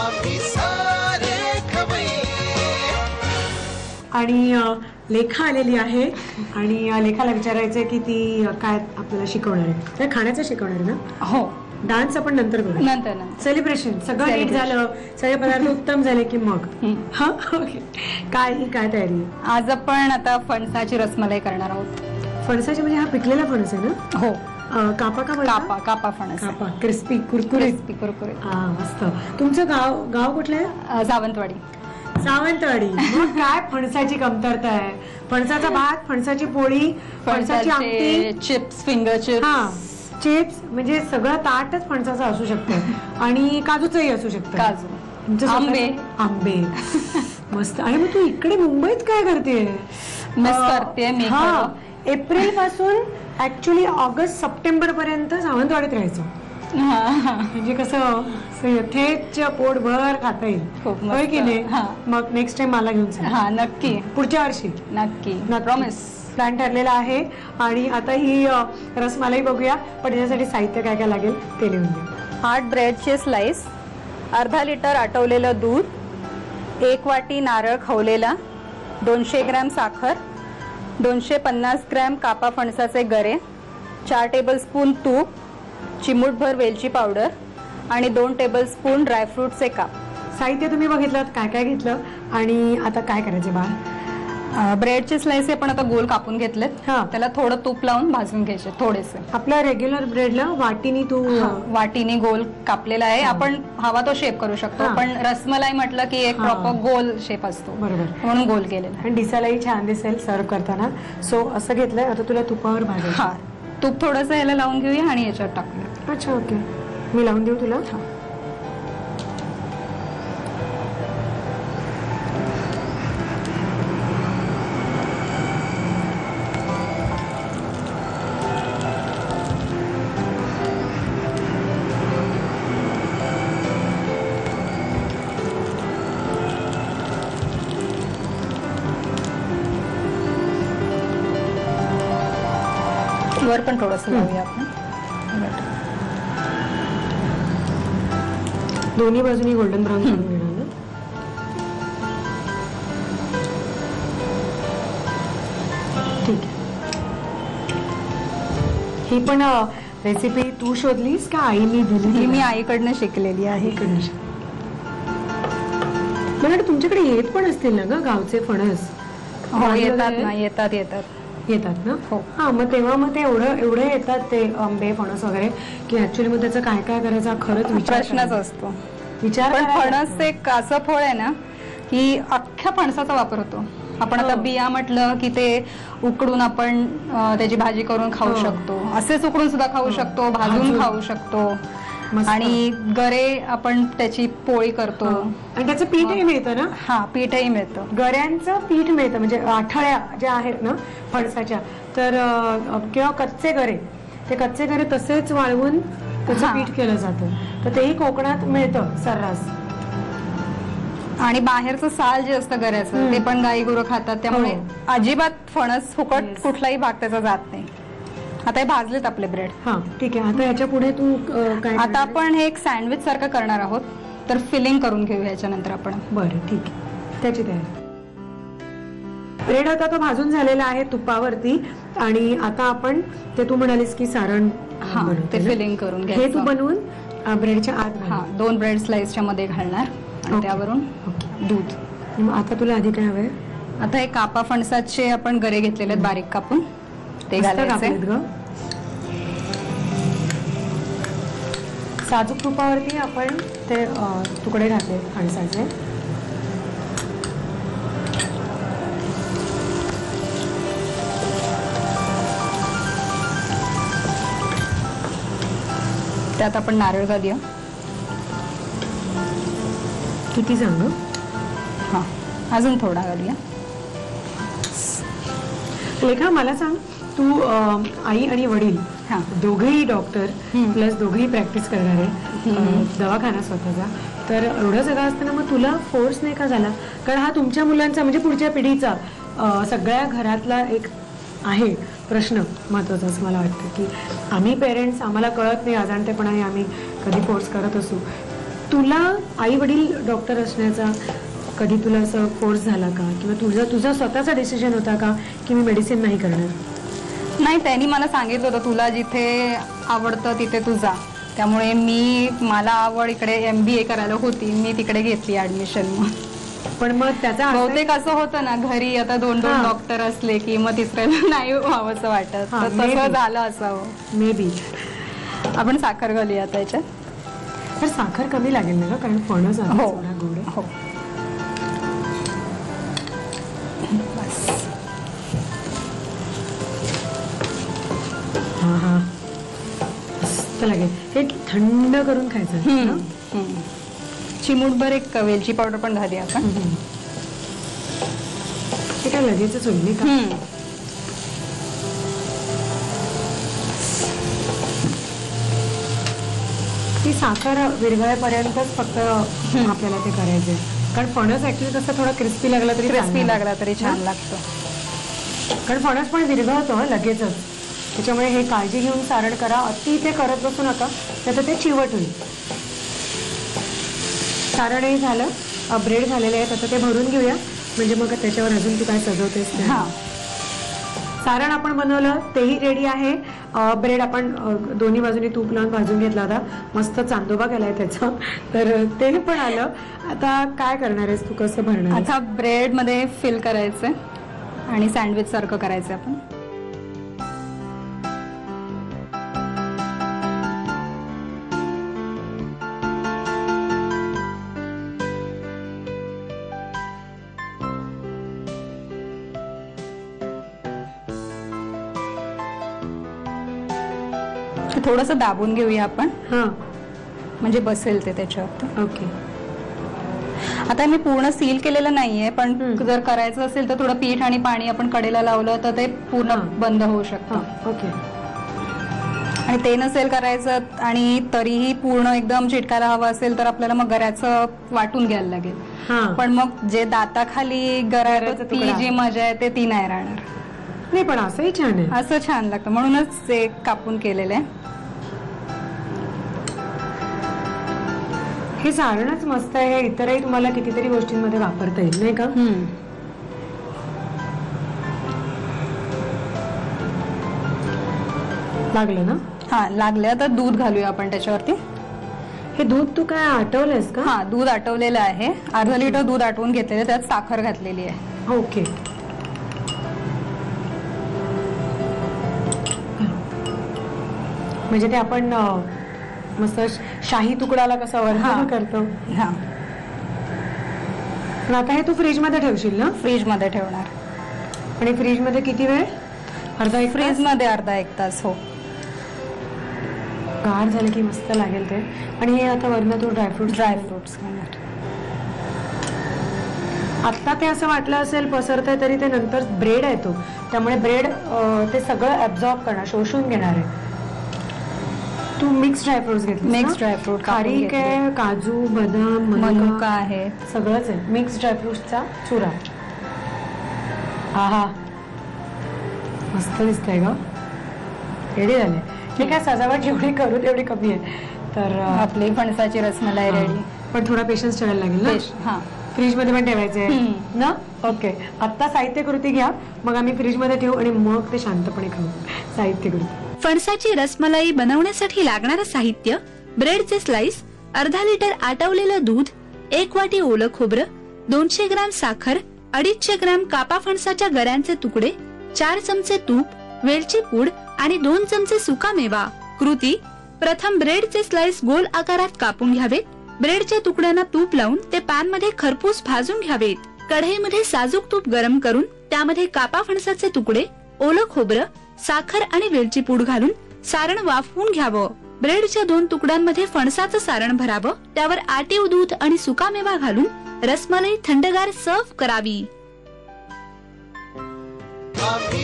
आम्ही सारे खवय्ये. आणि लेखा आलेली आहे आणि लेखाला विचारायचंय की ती काय आपल्याला शिकवणार आहे. तर खाण्याचं शिकवणार आहे ना. हो, डान्स आपण नंतर करू. नंतर सेलिब्रेशन सगळं नीट झालं, सगळे पदार्थ उत्तम झाले की मग हा ओके. काय तयारी आहे आज आपण आता फणसाची रसमलाई करणार आहोत. फणसाची म्हणजे हा पिकलेला फणस आहे ना. हो, कापा का कापा फणस. कापा क्रिस्पी कुरकुरीत. हा मस्त. तुमचं गाव कुठलं आहे. सावंतवाडी. मग काय फणसाची कमतरता आहे. फणसाचा भात, फणसाची पोळी, फणसाची आमटी, चिप्स, फिंगर चिप्स. हा चिप्स म्हणजे सगळं ताटच फणसाचं असू शकतं आणि काजूचंही असू शकतं. काजू, आंबे मस्त. आणि मग तू इकडे मुंबईत काय करते. मिस करते मी. एप्रिल पासून ऍक्च्युली ऑगस्ट सप्टेंबर पर्यंत सावंतवाडीत राहायचं. म्हणजे कसं थेट पोटभर खाता येईल. होय की नाही. मग नेक्स्ट टाइम मला घेऊन जा. हा नक्की, पुढच्या वर्षी नक्की, प्रॉमिस. प्लॅन ठरलेला आहे. आणि आता ही रसमलाई बघूया, पण त्याच्यासाठी साहित्य काय काय लागेल ते लिहून घ्या. 8 ब्रेडचे स्लाइस, अर्धा लिटर आटवलेलं दूध, 1 वाटी नारळ खवलेला, 200 ग्रॅम साखर, 250 ग्रॅम कापा फणसाचे गरे, 4 टेबलस्पून तूप, चिमूटभर वेलची पावडर आणि 2 टेबलस्पून ड्रायफ्रूटचे काप. साहित्य तुम्ही बघितलं काय काय घेतलं. आणि आता काय करायचं बाळ. ब्रेडचे स्लाइस आपण आता गोल कापून घेतलेत. त्याला थोडं तूप लावून भाजून घ्यायचे थोडेसे. आपल्या रेग्युलर ब्रेडला वाटीने गोल कापलेला आहे. आपण हवा तो शेप करू शकतो, पण रसमलाई म्हटलं की एक प्रॉपर गोल शेप असतो, बरोबर, म्हणून गोल केलेला. आणि दिसायलाही छान दिसेल सर्व करताना. सो असं घेतलंय. आता तुला तुपावर भाजायचं. हा, तूप थोडंसं याला लावून घेऊया आणि याच्यात टाकूया. अच्छा ओके, मी लावून देऊ तुला. वर पण थोडंसं लावूया आपण. दोन्ही बाजूनी गोल्डन ब्राऊन करून घेणार ना. ठीक आहे. ही पण रेसिपी तू शोधलीस का आईने दिली. ही मी आईकडनं शिकलेली आहे. मला वाटतं तुमच्याकडे येत पण असतील ना ग गावचे फणस. हो, येतात ना. हा, मग तेव्हा मग ते एवढे येतात ते आंबे फणस वगैरे की ऍक्च्युली मग त्याचं काय काय करायचा खरंच प्रश्नच असतो. पण फणस एक असं फळ आहे ना की अख्ख्या फणसाचा वापर होतो. आपण आता बिया म्हटलं की ते उकडून आपण त्याची भाजी करून खाऊ शकतो, असेच उकडून सुद्धा खाऊ शकतो, भाजून खाऊ शकतो. आणि गरे आपण त्याची पोळी करतो आणि त्याचं पीठही मिळतं ना. हा, पीठही मिळतं. गऱ्यांचं पीठ मिळतं म्हणजे आठळ्या ज्या आहेत ना फणसाच्या, तर किंवा कच्चे गरे तसेच वाळवून त्याचं पीठ केलं जातं. तर तेही कोकणात मिळतं सर्रास. आणि बाहेरचं साल जे असतं गऱ्याचं ते पण गाई गुरं खातात, त्यामुळे अजिबात फणस फुकट कुठलाही भाग त्याचा जात नाही. आता हे भाजलेत आपले ब्रेड. हा ठीक आहे. आता याच्या पुढे तू काय. आता आपण हे एक सँडविच सारखं करणार आहोत, तर फिलिंग करून घेऊ याच्यानंतर आपण. बरं ठीक आहे, त्याची तयारी. ब्रेड आता तो भाजून झालेला आहे तुपावरती. आणि आता आपण ते तू म्हणालीस की सारण ते फिलिंग करून घ्यायचं. हे तू बनवून ब्रेडच्या आत 2 ब्रेड स्लाइसच्या मध्ये घालणार आणि त्यावरून दूध. आता तुला आधी काय हवंय. आता हे कापा फणसाचे आपण गरे घेतलेले आहेत बारीक कापून, ते घालायचे. साजूक तुपावरती आपण ते तुकडे घातले फणसाचे. त्यात आपण नारळ घालूया. किती सांग. हा, अजून थोडा घालूया. लेखा मला सांग, तू आई आणि वडील दोघेही डॉक्टर प्लस दोघेही प्रॅक्टिस करणारे, दवाखाना स्वतःचा, तर एवढं सगळं असताना मग तुला फोर्स नाही का झाला. कारण हा तुमच्या मुलांचा म्हणजे पुढच्या पिढीचा सगळ्या घरातला एक आहे प्रश्न महत्वाचा असं मला वाटतं की आम्ही पेरेंट्स आम्हाला कळत नाही अजाणतेपणाने आम्ही कधी फोर्स करत असू. तुला आई वडील डॉक्टर असण्याचा कधी तुला असं फोर्स झाला का, किंवा तुझा स्वतःचा डिसिजन होता का की मी मेडिसिन नाही करणार? नाही, त्यांनी मला सांगितलं होतं तुला जिथे आवडतं तिथे तू जा. त्यामुळे मला आवड इकडे MBA करायला होती, मी तिकडे घेतली ऍडमिशन. पण मग त्याचा बहुतेक असं होतं ना, घरी आता 2-2 डॉक्टर असले की मग तिसऱ्याला नाही व्हावंसं वाटत, तर तसं झालं असावं मे बी. आपण साखर घालूया आता याच्यात. तर साखर कमी लागेल ना, कारण फणस आहे हो थोडा गोड आहे. हो. हा हा, मस्त लागेल. हे थंड करून खायचं ना? चिमूटभर एक वेलची पावडर पण घाली आपण. ते काय लगेचच होईल नाही का? ती साखर विरघळेपर्यंतच फक्त आपल्याला ते करायचंय, कारण फणस ऍक्च्युली कसं थोडा क्रिस्पी लागला तरी छान लागतो. कारण फणस पण विरघळतो लगेचच, त्याच्यामुळे हे काळजी घेऊन सारण करा. अति ते करत बसू नका, त्याचं ते चिवट होईल. सारणही झालं, ब्रेड झालेले आहेत, आता ते भरून घेऊया, म्हणजे मग त्याच्यावर अजून तू काय सजवतेस. सारण आपण बनवलं तेही रेडी आहे. ब्रेड आपण दोन्ही बाजूनी तूप लावून भाजून घेतला होता, मस्त चांदोबा केलाय त्याचा, तर ते पण आलं. आता काय करणार आहेस तू, कसं भरणार? आता ब्रेड मध्ये फिल करायचंय आणि सँडविच सारखं करायचंय आपण. थोडंसं दाबून घेऊया आपण, म्हणजे बसेल ते त्याच्यावर. ओके. आता मी पूर्ण सील केलेलं नाहीये, पण जर करायचं असेल तर थोडं पीठ आणि पाणी आपण कडेला लावलं तर ते पूर्ण बंद होऊ शकतं. ओके. आणि ते नसेल करायचं आणि तरीही पूर्ण एकदम चिटकायला हवं असेल तर आपल्याला मग गऱ्याचं वाटून घ्यायला लागेल. पण मग जे दाताखाली गऱ्याचं ती जी मजा आहे ते ती नाही राहणार. नाही, पण असंही छान आहे, असं छान लागतं, म्हणूनच ते कापून केलेलं आहे. हे सारणच मस्त आहे. हे इतरही तुम्हाला कितीतरी गोष्टींमध्ये वापरता येईल नाही का? लागलं ना? हा, लागलं. आता दूध घालूया आपण त्याच्यावरती. हे दूध तू काय आटवलंयस का? हा, दूध आटवलेलं आहे. अर्धा लिटर दूध आटवून घेतलेलं, त्यात साखर घातलेली आहे. ओके. म्हणजे ते आपण मस्त शाही तुकडाला कसं वरती करतो. पण आता हे तू फ्रीज मध्ये ठेवशील ना? फ्रीज मध्ये ठेवणार. आणि फ्रीज मध्ये किती वेळ? फ्रीज मध्ये अर्धा एक तास. हो. गार झालं की मस्त लागेल ते. आणि हे आता वरनं तू ड्रायफ्रुट्स घालणार. आता ते असं वाटलं असेल पसरतंय, तरी ते नंतर ब्रेड आहे तो, त्यामुळे ब्रेड ते सगळं ऍब्झॉर्ब करणार, शोषून घेणार आहे. तू मिक्स ड्रायफ्रुट्स घेतले? मिक्स ड्रायफ्रूट, खारीक आहे, काजू, बदाम, मनुका आहे, सगळंच आहे. मिक्स ड्रायफ्रुट्सचा चुरा. हा, मस्त दिसतंय ग. रेडी झाले. हे काय सजावट जेवढी करू तेवढी कमी आहे. तर आपली फणसाची रसमलाई रेडी. पण थोडा पेशन्स ठेवायला लागेल ना. हा, फ्रीज मध्ये पण ठेवायचे ना? ओके. आता साहित्य कृती घ्या, मग आम्ही फ्रीज मध्ये ठेवू आणि मग ते शांतपणे खाऊ. साहित्य कृती. फणसाची रसमलाई बनवण्यासाठी लागणारं साहित्य: ब्रेडचे स्लाइस, अर्धा लिटर आटवलेलं दूध, 1 वाटी ओलं खोबरं, 200 ग्राम साखर, 250 ग्राम कापा फणसाच्या गऱ्यांचे तुकडे, 4 चमचे तूप, वेलची पूड आणि 2 चमचे सुका मेवा. कृती: प्रथम ब्रेडचे स्लाइस गोल आकारात कापून घ्यावेत. ब्रेडच्या तुकड्यांना तूप लावून ते पॅन मध्ये खरपूस भाजून घ्यावेत. कढईमध्ये साजूक तूप गरम करून त्यामध्ये कापा फणसाचे तुकडे, ओलं खोबरं, साखर आणि वेलची पूड घालून सारण वाफवून घ्यावं. ब्रेडच्या 2 तुकड्यांमध्ये फणसाचं सारण भरावं. त्यावर आटीव दूध आणि सुकामेवा घालून रसमलाई थंडगार सर्व्ह करावी. आम्ही